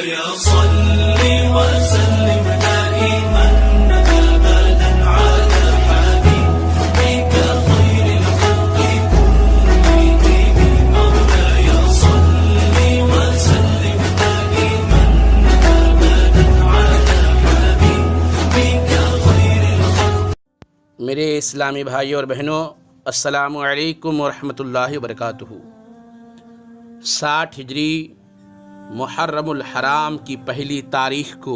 مولاي صل وسلم دائما أبدا على حبيبك خير الخلق كلهم. مولاي صل وسلم دائما أبدا على حبيبك خير الخلق. میرے اسلامی بھائیوں اور بہنوں، السلام علیکم ورحمۃ اللہ وبرکاتہ۔ 60 ہجری محرم الحرام کی پہلی تاریخ کو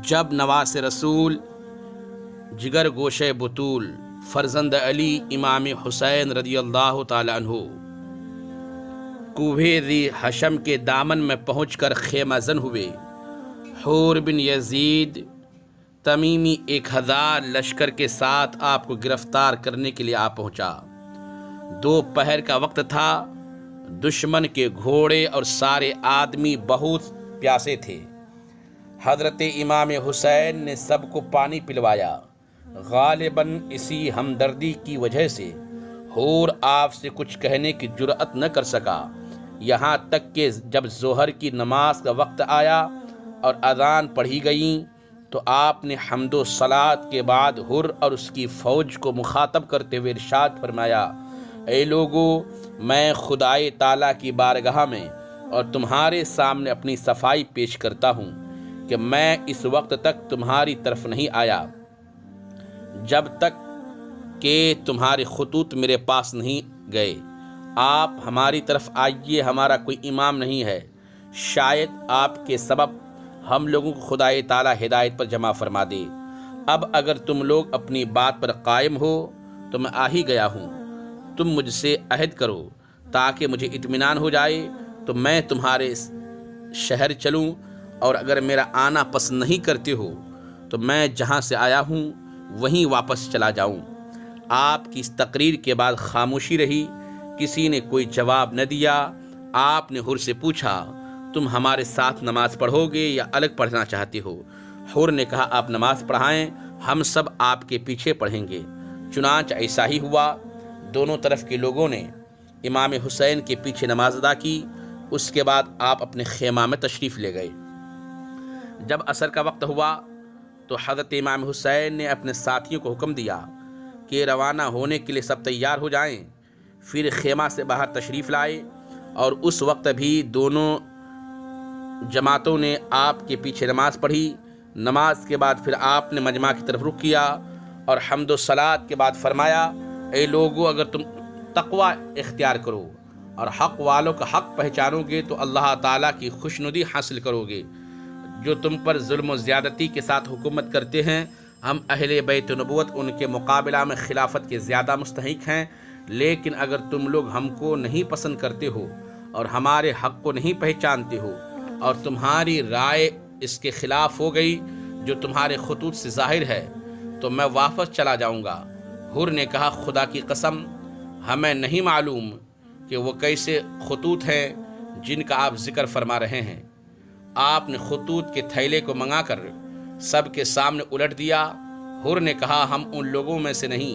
جب نواس رسول جگر گوشے بطول فرزند علی امام حسین رضی اللہ تعالی عنہ کوہ ذی حشم کے دامن میں پہنچ کر خیمہ زن ہوئے، حور بن یزید تمیمی 1000 لشکر کے ساتھ آپ کو گرفتار کرنے کے لیے آ پہنچا۔ دوپہر کا وقت تھا، دشمن کے گھوڑے اور سارے آدمی بہت پیاسے تھے۔ حضرت امام حسین نے سب کو پانی پلوایا۔ غالباً اسی ہمدردی کی وجہ سے حور آپ سے کچھ کہنے کی جرأت نہ کر سکا، یہاں تک کہ جب ظہر کی نماز کا وقت آیا اور اذان پڑھی گئیں تو آپ نے حمد و صلات کے بعد حر اور اس کی فوج کو مخاطب کرتے ہوئے ارشاد فرمایا، اے لوگو، میں خدائے تعالیٰ کی بارگاہ میں اور تمہارے سامنے اپنی صفائی پیش کرتا ہوں کہ میں اس وقت تک تمہاری طرف نہیں آیا جب تک کہ تمہارے خطوط میرے پاس نہیں گئے۔ آپ ہماری طرف آئیے، ہمارا کوئی امام نہیں ہے، شاید آپ کے سبب ہم لوگوں کو خدائے تعالیٰ ہدایت پر جمع فرما دے۔ اب اگر تم لوگ اپنی بات پر قائم ہو تو میں آ ہی گیا ہوں، تم مجھ سے عہد کرو تاکہ مجھے اطمینان ہو جائے تو میں تمہارے شہر چلوں، اور اگر میرا آنا پسند نہیں کرتے ہو تو میں جہاں سے آیا ہوں وہیں واپس چلا جاؤں۔ آپ کی اس تقریر کے بعد خاموشی رہی، کسی نے کوئی جواب نہ دیا۔ آپ نے حر سے پوچھا، تم ہمارے ساتھ نماز پڑھو گے یا الگ پڑھنا چاہتے ہو؟ حر نے کہا، آپ نماز پڑھائیں، ہم سب آپ کے پیچھے پڑھیں گے۔ چنانچہ ایسا ہی ہوا۔ دونوں طرف کے لوگوں نے امام حسین کے پیچھے نماز ادا کی۔ اس کے بعد آپ اپنے خیمہ میں تشریف لے گئے۔ جب عصر کا وقت ہوا تو حضرت امام حسین نے اپنے ساتھیوں کو حکم دیا کہ روانہ ہونے کے لیے سب تیار ہو جائیں۔ پھر خیمہ سے باہر تشریف لائے اور اس وقت بھی دونوں جماعتوں نے آپ کے پیچھے نماز پڑھی۔ نماز کے بعد پھر آپ نے مجمع کی طرف رخ کیا اور حمد و صلات کے بعد فرمایا، اے لوگو، اگر تم تقوی اختیار کرو اور حق والوں کا حق پہچانو گے تو اللہ تعالیٰ کی خوشنودی حاصل کرو گے۔ جو تم پر ظلم و زیادتی کے ساتھ حکومت کرتے ہیں، ہم اہل بیت نبوت ان کے مقابلہ میں خلافت کے زیادہ مستحق ہیں، لیکن اگر تم لوگ ہم کو نہیں پسند کرتے ہو اور ہمارے حق کو نہیں پہچانتے ہو اور تمہاری رائے اس کے خلاف ہو گئی جو تمہارے خطوط سے ظاہر ہے تو میں واپس چلا جاؤں گا۔ حر نے کہا، خدا کی قسم، ہمیں نہیں معلوم کہ وہ کیسے خطوط ہیں جن کا آپ ذکر فرما رہے ہیں۔ آپ نے خطوط کے تھیلے کو منگا کر سب کے سامنے الٹ دیا۔ حر نے کہا، ہم ان لوگوں میں سے نہیں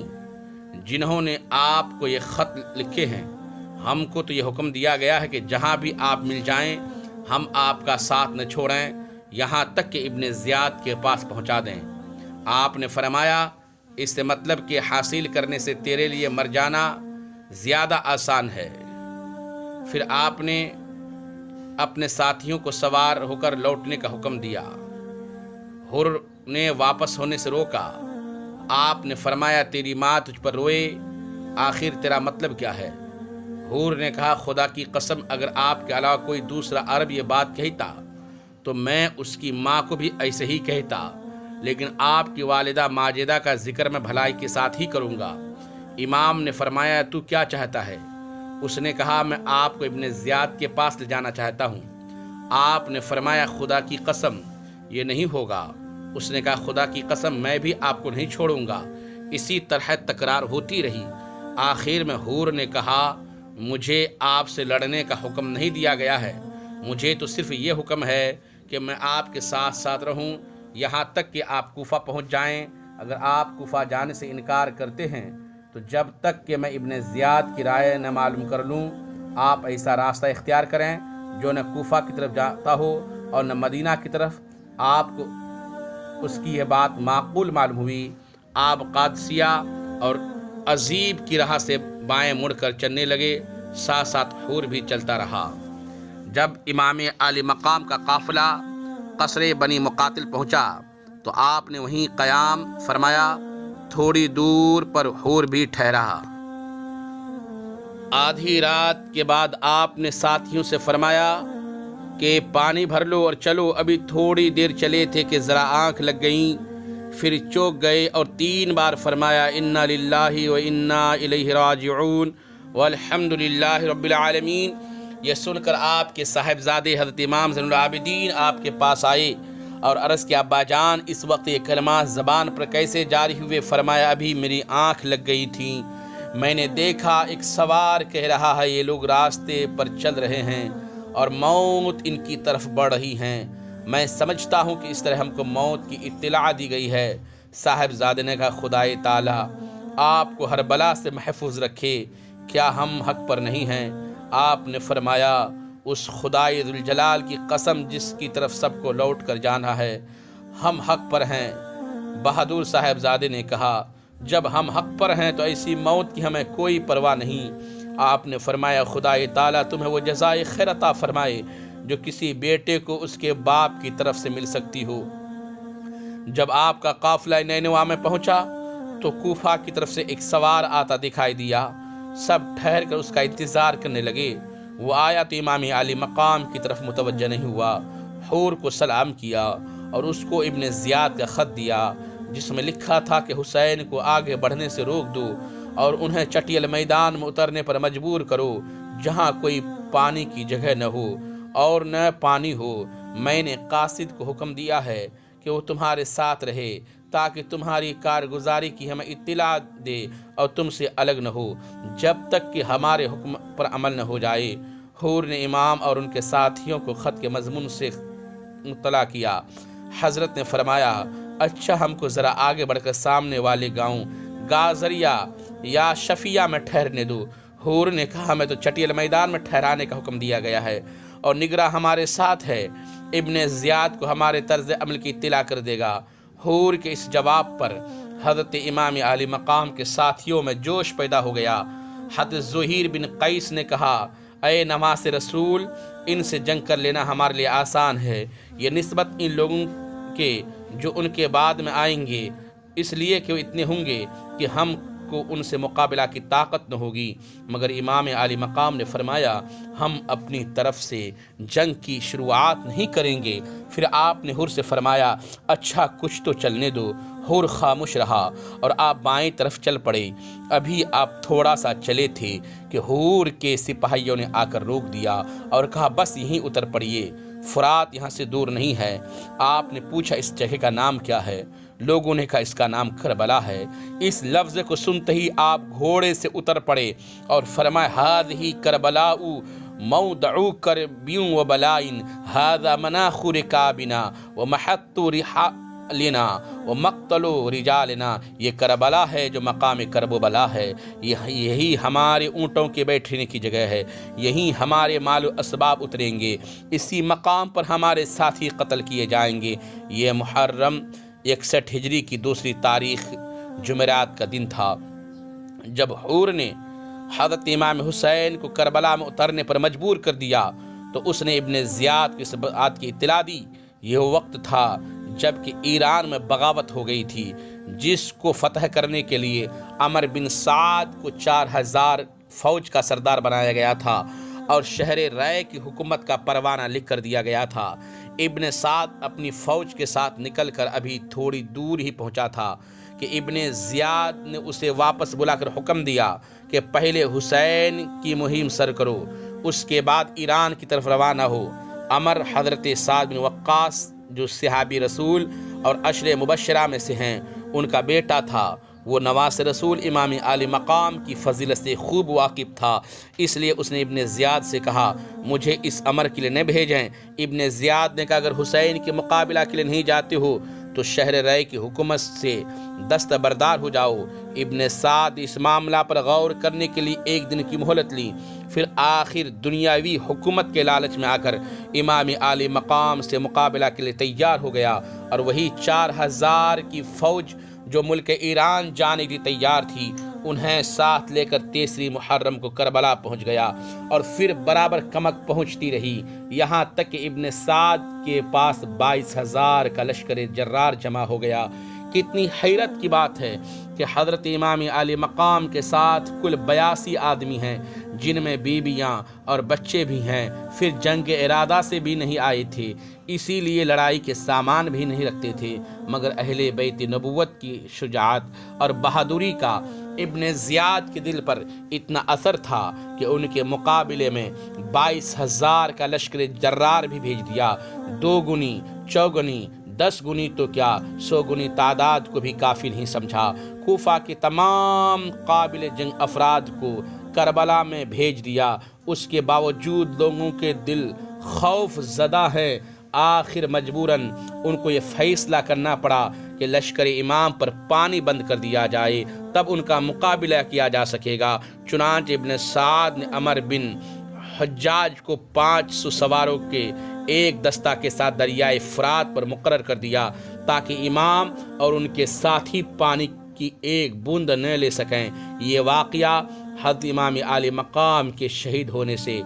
جنہوں نے آپ کو یہ خط لکھے ہیں، ہم کو تو یہ حکم دیا گیا ہے کہ جہاں بھی آپ مل جائیں ہم آپ کا ساتھ نہ چھوڑیں، یہاں تک کہ ابن زیاد کے پاس پہنچا دیں۔ آپ نے فرمایا، اس سے مطلب کہ حاصل کرنے سے تیرے لیے مر جانا زیادہ آسان ہے۔ پھر آپ نے اپنے ساتھیوں کو سوار ہو کر لوٹنے کا حکم دیا۔ حر نے واپس ہونے سے روکا۔ آپ نے فرمایا، تیری ماں تجھ پر روئے، آخر تیرا مطلب کیا ہے؟ حور نے کہا، خدا کی قسم، اگر آپ کے علاوہ کوئی دوسرا عرب یہ بات کہتا تو میں اس کی ماں کو بھی ایسے ہی کہتا، لیکن آپ کی والدہ ماجدہ کا ذکر میں بھلائی کے ساتھ ہی کروں گا۔ امام نے فرمایا، تو کیا چاہتا ہے؟ اس نے کہا، میں آپ کو ابن زیاد کے پاس لے جانا چاہتا ہوں۔ آپ نے فرمایا، خدا کی قسم یہ نہیں ہوگا۔ اس نے کہا، خدا کی قسم میں بھی آپ کو نہیں چھوڑوں گا۔ اسی طرح تکرار ہوتی رہی۔ آخر میں حور نے کہا، مجھے آپ سے لڑنے کا حکم نہیں دیا گیا ہے، مجھے تو صرف یہ حکم ہے کہ میں آپ کے ساتھ ساتھ رہوں یہاں تک کہ آپ کوفہ پہنچ جائیں۔ اگر آپ کوفہ جانے سے انکار کرتے ہیں تو جب تک کہ میں ابن زیاد کی رائے نہ معلوم کر لوں، آپ ایسا راستہ اختیار کریں جو نہ کوفہ کی طرف جاتا ہو اور نہ مدینہ کی طرف آپ کو اس کی یہ بات معقول معلوم ہوئی۔ آپ قادسیہ اور عزیب کی راہ سے بائیں مڑ کر چلنے لگے، ساتھ ساتھ حور بھی چلتا رہا۔ جب امام عالی مقام کا قافلہ قصر بنی مقاتل پہنچا تو آپ نے وہیں قیام فرمایا۔ تھوڑی دور پر حور بھی ٹھہرا۔ آدھی رات کے بعد آپ نے ساتھیوں سے فرمایا کہ پانی بھر لو اور چلو۔ ابھی تھوڑی دیر چلے تھے کہ ذرا آنکھ لگ گئیں، پھر چوک گئے اور 3 بار فرمایا انا للہ و انا الیہ راجعون والحمد للہ رب العالمین۔ یہ سن کر آپ کے صاحبزادے حضرت امام زین العابدین آپ کے پاس آئے اور عرض کیا ابا جان اس وقت یہ کلمات زبان پر کیسے جاری ہوئے؟ فرمایا ابھی میری آنکھ لگ گئی تھی، میں نے دیکھا ایک سوار کہہ رہا ہے یہ لوگ راستے پر چل رہے ہیں اور موت ان کی طرف بڑھ رہی ہیں، میں سمجھتا ہوں کہ اس طرح ہم کو موت کی اطلاع دی گئی ہے۔ صاحبزادے نے کہا خدائے تعالیٰ آپ کو ہر بلا سے محفوظ رکھے، کیا ہم حق پر نہیں ہیں؟ آپ نے فرمایا اس خدائے ذوالجلال کی قسم جس کی طرف سب کو لوٹ کر جانا ہے، ہم حق پر ہیں۔ بہادر صاحبزادے نے کہا جب ہم حق پر ہیں تو ایسی موت کی ہمیں کوئی پرواہ نہیں۔ آپ نے فرمایا خدائے تعالیٰ تمہیں وہ جزائے خیر عطا فرمائے جو کسی بیٹے کو اس کے باپ کی طرف سے مل سکتی ہو۔ جب آپ کا قافلہ نینوا میں پہنچا تو کوفہ کی طرف سے ایک سوار آتا دکھائی دیا، سب ٹھہر کر اس کا انتظار کرنے لگے۔ وہ آیا تو امام عالی مقام کی طرف متوجہ نہیں ہوا، حور کو سلام کیا اور اس کو ابن زیاد کا خط دیا جس میں لکھا تھا کہ حسین کو آگے بڑھنے سے روک دو اور انہیں چٹیل میدان میں اترنے پر مجبور کرو جہاں کوئی پانی کی جگہ نہ ہو اور نہ پانی ہو۔ میں نے قاصد کو حکم دیا ہے کہ وہ تمہارے ساتھ رہے تاکہ تمہاری کارگزاری کی ہمیں اطلاع دے اور تم سے الگ نہ ہو جب تک کہ ہمارے حکم پر عمل نہ ہو جائے۔ حور نے امام اور ان کے ساتھیوں کو خط کے مضمون سے مطلع کیا۔ حضرت نے فرمایا اچھا ہم کو ذرا آگے بڑھ کر سامنے والے گاؤں گازریہ یا شفیہ میں ٹھہرنے دو۔ حور نے کہا ہمیں تو چٹیل میدان میں ٹھہرانے کا حکم دیا گیا ہے اور نگراں ہمارے ساتھ ہے، ابن زیاد کو ہمارے طرز عمل کی اطلاع کر دے گا۔ حور کے اس جواب پر حضرت امام عالی مقام کے ساتھیوں میں جوش پیدا ہو گیا۔ حضرت زہیر بن قیس نے کہا اے نواس رسول ان سے جنگ کر لینا ہمارے لیے آسان ہے، یہ نسبت ان لوگوں کے جو ان کے بعد میں آئیں گے اس لیے کہ وہ اتنے ہوں گے کہ ہم کو ان سے مقابلہ کی طاقت نہ ہوگی۔ مگر امام عالی مقام نے فرمایا ہم اپنی طرف سے جنگ کی شروعات نہیں کریں گے۔ پھر آپ نے حور سے فرمایا اچھا کچھ تو چلنے دو۔ حور خاموش رہا اور آپ بائیں طرف چل پڑے۔ ابھی آپ تھوڑا سا چلے تھے کہ حور کے سپاہیوں نے آ کر روک دیا اور کہا بس یہیں اتر پڑیے، فرات یہاں سے دور نہیں ہے۔ آپ نے پوچھا اس جگہ کا نام کیا ہے؟ لوگوں نے کہا اس کا نام کربلا ہے۔ اس لفظ کو سنتے ہی آپ گھوڑے سے اتر پڑے اور فرمایا ھذہ کربلاء موضع کرب و بلاء، ھذا مناخ رکابنا ومحط رحالنا ومقتل رجالنا۔ یہ کربلا ہے جو مقام کرب و بلا ہے، یہی ہمارے اونٹوں کے بیٹھنے کی جگہ ہے، یہیں ہمارے مال و اسباب اتریں گے، اسی مقام پر ہمارے ساتھی قتل کیے جائیں گے۔ یہ محرم 61 ہجری کی دوسری تاریخ جمعرات کا دن تھا۔ جب حور نے حضرت امام حسین کو کربلا میں اترنے پر مجبور کر دیا تو اس نے ابن زیاد کی اس بات کی اطلاع دی۔ یہ وقت تھا جب کہ ایران میں بغاوت ہو گئی تھی جس کو فتح کرنے کے لیے عمر بن سعد کو 4000 فوج کا سردار بنایا گیا تھا اور شہر رائے کی حکومت کا پروانہ لکھ کر دیا گیا تھا۔ ابن سعد اپنی فوج کے ساتھ نکل کر ابھی تھوڑی دور ہی پہنچا تھا کہ ابن زیاد نے اسے واپس بلا کر حکم دیا کہ پہلے حسین کی مہم سر کرو، اس کے بعد ایران کی طرف روانہ ہو۔ عمر حضرت سعد بن وقاص جو صحابی رسول اور عشر مبشرہ میں سے ہیں ان کا بیٹا تھا، وہ نواس رسول امام عالی مقام کی فضیلت سے خوب واقف تھا، اس لیے اس نے ابن زیاد سے کہا مجھے اس امر کے لیے نہ بھیجیں۔ ابن زیاد نے کہا اگر حسین کے مقابلہ کے لیے نہیں جاتے ہو تو شہر رے کی حکومت سے دستبردار ہو جاؤ۔ ابن سعد اس معاملہ پر غور کرنے کے لیے ایک دن کی مہلت لی، پھر آخر دنیاوی حکومت کے لالچ میں آ کر امام عالی مقام سے مقابلہ کے لیے تیار ہو گیا، اور وہی 4000 کی فوج جو ملک ایران جانے کی تیار تھی انہیں ساتھ لے کر 3 محرم کو کربلا پہنچ گیا، اور پھر برابر کمک پہنچتی رہی، یہاں تک کہ ابن سعد کے پاس 22,000 کا لشکر جرار جمع ہو گیا۔ کتنی حیرت کی بات ہے کہ حضرت امام عالی مقام کے ساتھ کل 82 آدمی ہیں، جن میں بیویاں اور بچے بھی ہیں، پھر جنگ ارادہ سے بھی نہیں آئے تھے، اسی لیے لڑائی کے سامان بھی نہیں رکھتے تھے، مگر اہل بیت نبوت کی شجاعت اور بہادری کا ابن زیاد کے دل پر اتنا اثر تھا کہ ان کے مقابلے میں 22,000 کا لشکر جرار بھی بھیج دیا۔ 2 گنی، 4 گنی، 10 گنی تو کیا 100 گنی تعداد کو بھی کافی نہیں سمجھا۔ کوفہ کے تمام قابل جنگ افراد کو کربلا میں بھیج دیا، اس کے باوجود لوگوں کے دل خوف زدہ ہے۔ آخر مجبوراً ان کو یہ فیصلہ کرنا پڑا کہ لشکر امام پر پانی بند کر دیا جائے، تب ان کا مقابلہ کیا جا سکے گا۔ چنانچہ ابن سعد نے عمر بن حجاج کو 500 سواروں کے ایک دستہ کے ساتھ دریائے فرات پر مقرر کر دیا، تاکہ امام اور ان کے ساتھی پانی کی ایک بوند نہ لے سکیں۔ یہ واقعہ حضرت امام عالی مقام کے شہید ہونے سے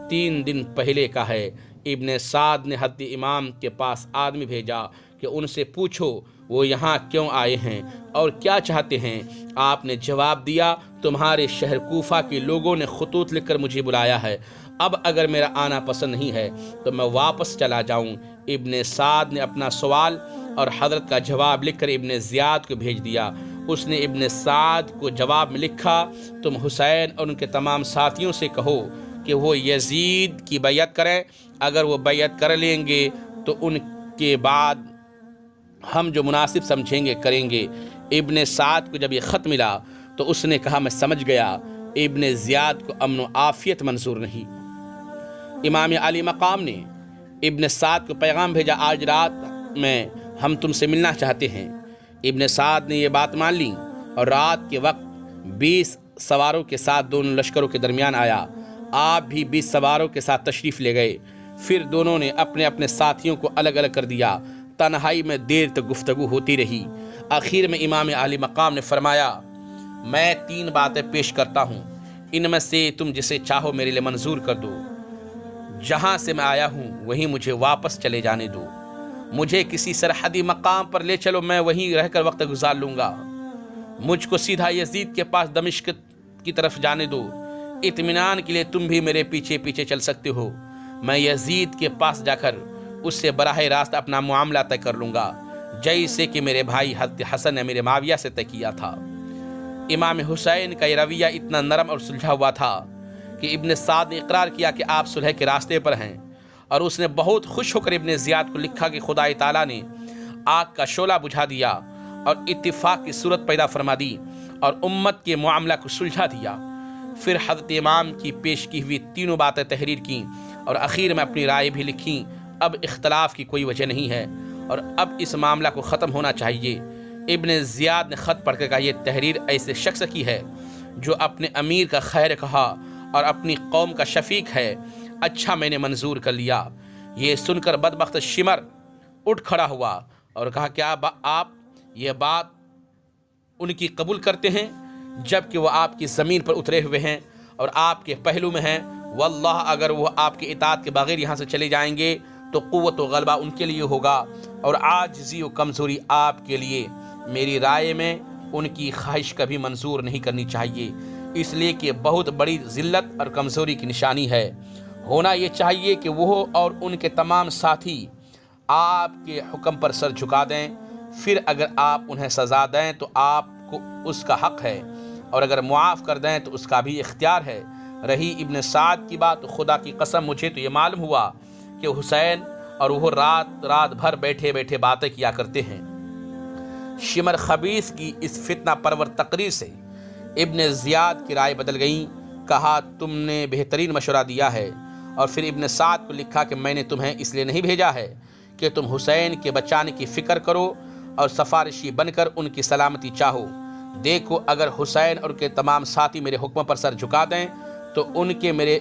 3 دن پہلے کا ہے۔ ابن سعد نے حضرت امام کے پاس آدمی بھیجا کہ ان سے پوچھو وہ یہاں کیوں آئے ہیں اور کیا چاہتے ہیں۔ آپ نے جواب دیا، تمہارے شہر کوفہ کے لوگوں نے خطوط لکھ کر مجھے بلایا ہے، اب اگر میرا آنا پسند نہیں ہے تو میں واپس چلا جاؤں۔ ابن سعد نے اپنا سوال اور حضرت کا جواب لکھ کر ابن زیاد کو بھیج دیا۔ اس نے ابن سعد کو جواب میں لکھا، تم حسین اور ان کے تمام ساتھیوں سے کہو کہ وہ یزید کی بیعت کریں، اگر وہ بیعت کر لیں گے تو ان کے بعد ہم جو مناسب سمجھیں گے کریں گے۔ ابن سعد کو جب یہ خط ملا تو اس نے کہا میں سمجھ گیا، ابن زیاد کو امن و عافیت منظور نہیں۔ امام علی مقام نے ابن سعد کو پیغام بھیجا، آج رات میں ہم تم سے ملنا چاہتے ہیں۔ ابن سعد نے یہ بات مان لی اور رات کے وقت 20 سواروں کے ساتھ دونوں لشکروں کے درمیان آیا۔ آپ بھی 20 سواروں کے ساتھ تشریف لے گئے، پھر دونوں نے اپنے اپنے ساتھیوں کو الگ الگ کر دیا۔ تنہائی میں دیر تک گفتگو ہوتی رہی۔ آخر میں امام علی مقام نے فرمایا، میں 3 باتیں پیش کرتا ہوں، ان میں سے تم جسے چاہو میرے لیے منظور کر دو۔ جہاں سے میں آیا ہوں وہیں مجھے واپس چلے جانے دو، مجھے کسی سرحدی مقام پر لے چلو، میں وہیں رہ کر وقت گزار لوں گا، مجھ کو سیدھا یزید کے پاس دمشق کی طرف جانے دو، اطمینان کے لیے تم بھی میرے پیچھے پیچھے چل سکتے ہو، میں یزید کے پاس جا کر اس سے براہ راست اپنا معاملہ طے کر لوں گا، جیسے کہ میرے بھائی حضرت حسن نے میرے معاویہ سے طے کیا تھا۔ امام حسین کا یہ رویہ اتنا نرم اور سلجھا ہوا تھا کہ ابن سعد نے اقرار کیا کہ آپ صلح کے راستے پر ہیں، اور اس نے بہت خوش ہو کر ابن زیاد کو لکھا کہ خدا تعالیٰ نے آگ کا شعلہ بجھا دیا اور اتفاق کی صورت پیدا فرما دی اور امت کے معاملہ کو سلجھا دیا۔ پھر حضرت امام کی پیش کی ہوئی 3 باتیں تحریر کیں اور اخیر میں اپنی رائے بھی لکھیں۔ اب اختلاف کی کوئی وجہ نہیں ہے اور اب اس معاملہ کو ختم ہونا چاہیے۔ ابن زیاد نے خط پڑھ کر کہا، یہ تحریر ایسے شخص کی ہے جو اپنے امیر کا خیر کہا اور اپنی قوم کا شفیق ہے، اچھا میں نے منظور کر لیا۔ یہ سن کر بدبخت شمر اٹھ کھڑا ہوا اور کہا، کیا آپ یہ بات ان کی قبول کرتے ہیں جب کہ وہ آپ کی زمین پر اترے ہوئے ہیں اور آپ کے پہلو میں ہیں؟ واللہ اگر وہ آپ کی اطاعت کے بغیر یہاں سے چلے جائیں گے تو قوت و غلبہ ان کے لیے ہوگا اور عاجزی و کمزوری آپ کے لیے۔ میری رائے میں ان کی خواہش کبھی منظور نہیں کرنی چاہیے، اس لیے کہ بہت بڑی ذلت اور کمزوری کی نشانی ہے۔ ہونا یہ چاہیے کہ وہ اور ان کے تمام ساتھی آپ کے حکم پر سر جھکا دیں، پھر اگر آپ انہیں سزا دیں تو آپ کو اس کا حق ہے اور اگر معاف کر دیں تو اس کا بھی اختیار ہے۔ رہی ابن سعد کی بات، تو خدا کی قسم مجھے تو یہ معلوم ہوا کہ حسین اور وہ رات بھر بیٹھے بیٹھے باتیں کیا کرتے ہیں۔ شمر خبیث کی اس فتنہ پرور تقریر سے ابن زیاد کی رائے بدل گئی، کہا تم نے بہترین مشورہ دیا ہے، اور پھر ابن سعد کو لکھا کہ میں نے تمہیں اس لیے نہیں بھیجا ہے کہ تم حسین کے بچانے کی فکر کرو اور سفارشی بن کر ان کی سلامتی چاہو۔ دیکھو اگر حسین اور کے تمام ساتھی میرے حکم پر سر جھکا دیں تو ان کے میرے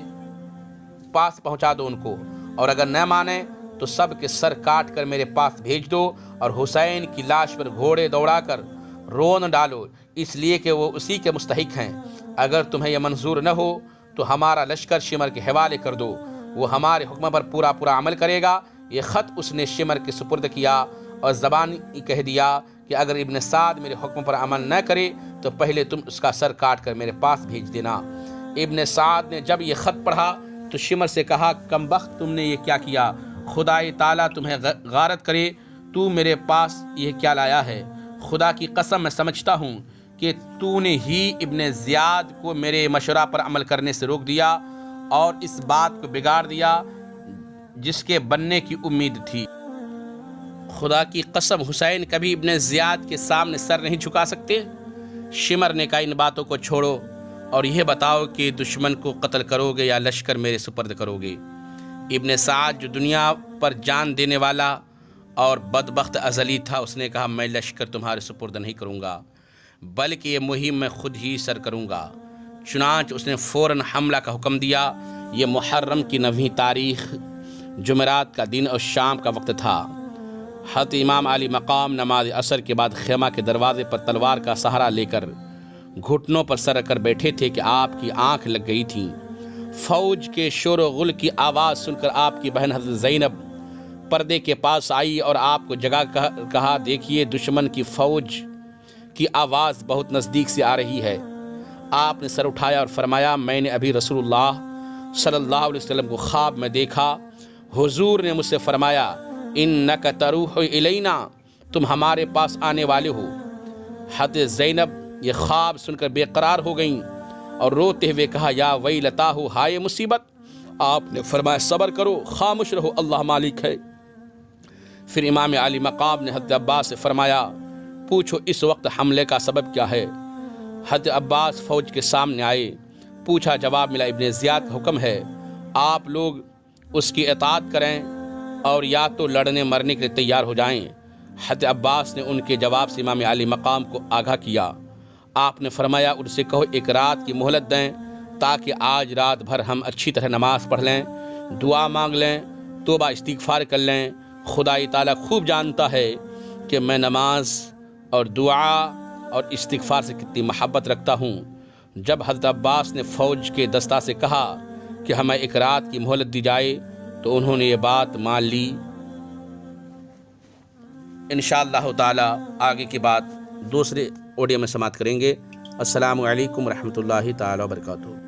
پاس پہنچا دو ان کو، اور اگر نہ مانیں تو سب کے سر کاٹ کر میرے پاس بھیج دو اور حسین کی لاش پر گھوڑے دوڑا کر رون ڈالو، اس لیے کہ وہ اسی کے مستحق ہیں۔ اگر تمہیں یہ منظور نہ ہو تو ہمارا لشکر شمر کے حوالے کر دو، وہ ہمارے حکم پر پورا عمل کرے گا۔ یہ خط اس نے شمر کے سپرد کیا اور زبانی کہہ دیا کہ اگر ابن سعد میرے حکم پر عمل نہ کرے تو پہلے تم اس کا سر کاٹ کر میرے پاس بھیج دینا۔ ابن سعد نے جب یہ خط پڑھا تو شمر سے کہا، کم بخت تم نے یہ کیا کیا؟ خدائے تعالیٰ تمہیں غارت کرے، تو میرے پاس یہ کیا لایا ہے؟ خدا کی قسم میں سمجھتا ہوں کہ تو نے ہی ابن زیاد کو میرے مشورہ پر عمل کرنے سے روک دیا اور اس بات کو بگاڑ دیا جس کے بننے کی امید تھی۔ خدا کی قسم حسین کبھی ابن زیاد کے سامنے سر نہیں جھکا سکتے۔ شمر نے کہا، ان باتوں کو چھوڑو اور یہ بتاؤ کہ دشمن کو قتل کرو گے یا لشکر میرے سپرد کرو گے؟ ابن سعد جو دنیا پر جان دینے والا اور بدبخت ازلی تھا، اس نے کہا، میں لشکر تمہارے سپرد نہیں کروں گا بلکہ یہ مہم میں خود ہی سر کروں گا۔ چنانچہ اس نے فوراً حملہ کا حکم دیا۔ یہ محرم کی 9ویں تاریخ جمعرات کا دن اور شام کا وقت تھا۔ حضرت امام علی مقام نماز عصر کے بعد خیمہ کے دروازے پر تلوار کا سہارا لے کر گھٹنوں پر سر رکھ کر بیٹھے تھے کہ آپ کی آنکھ لگ گئی تھی۔ فوج کے شور و غل کی آواز سن کر آپ کی بہن حضرت زینب پردے کے پاس آئی اور آپ کو جگا کہا، دیکھیے دشمن کی فوج کی آواز بہت نزدیک سے آ رہی ہے۔ آپ نے سر اٹھایا اور فرمایا، میں نے ابھی رسول اللہ صلی اللہ علیہ وسلم کو خواب میں دیکھا۔ حضور نے مجھ سے فرمایا، انک تروح الینا، تم ہمارے پاس آنے والے ہو۔ حضرت زینب یہ خواب سن کر بے قرار ہو گئیں اور روتے ہوئے کہا، یا ویلتاہ، ہائے مصیبت۔ آپ نے فرمایا، صبر کرو، خاموش رہو، اللہ مالک ہے۔ پھر امام علی مقام نے حضرت عباس سے فرمایا، پوچھو اس وقت حملے کا سبب کیا ہے؟ حضرت عباس فوج کے سامنے آئے، پوچھا، جواب ملا، ابن زیاد کا حکم ہے، آپ لوگ اس کی اطاعت کریں اور یا تو لڑنے مرنے کے لیے تیار ہو جائیں۔ حضرت عباس نے ان کے جواب سے امام علی مقام کو آگاہ کیا۔ آپ نے فرمایا، ان سے کہو ایک رات کی مہلت دیں تاکہ آج رات بھر ہم اچھی طرح نماز پڑھ لیں، دعا مانگ لیں، توبہ استغفار کر لیں۔ خدائی تعالیٰ خوب جانتا ہے کہ میں نماز اور دعا اور استغفار سے کتنی محبت رکھتا ہوں۔ جب حضرت عباس نے فوج کے دستہ سے کہا کہ ہمیں ایک رات کی مہلت دی جائے تو انہوں نے یہ بات مان لی۔ انشاءاللہ تعالیٰ آگے کی بات دوسرے آڈیو میں سماعت کریں گے۔ السلام علیکم ورحمۃ اللہ تعالیٰ وبرکاتہ۔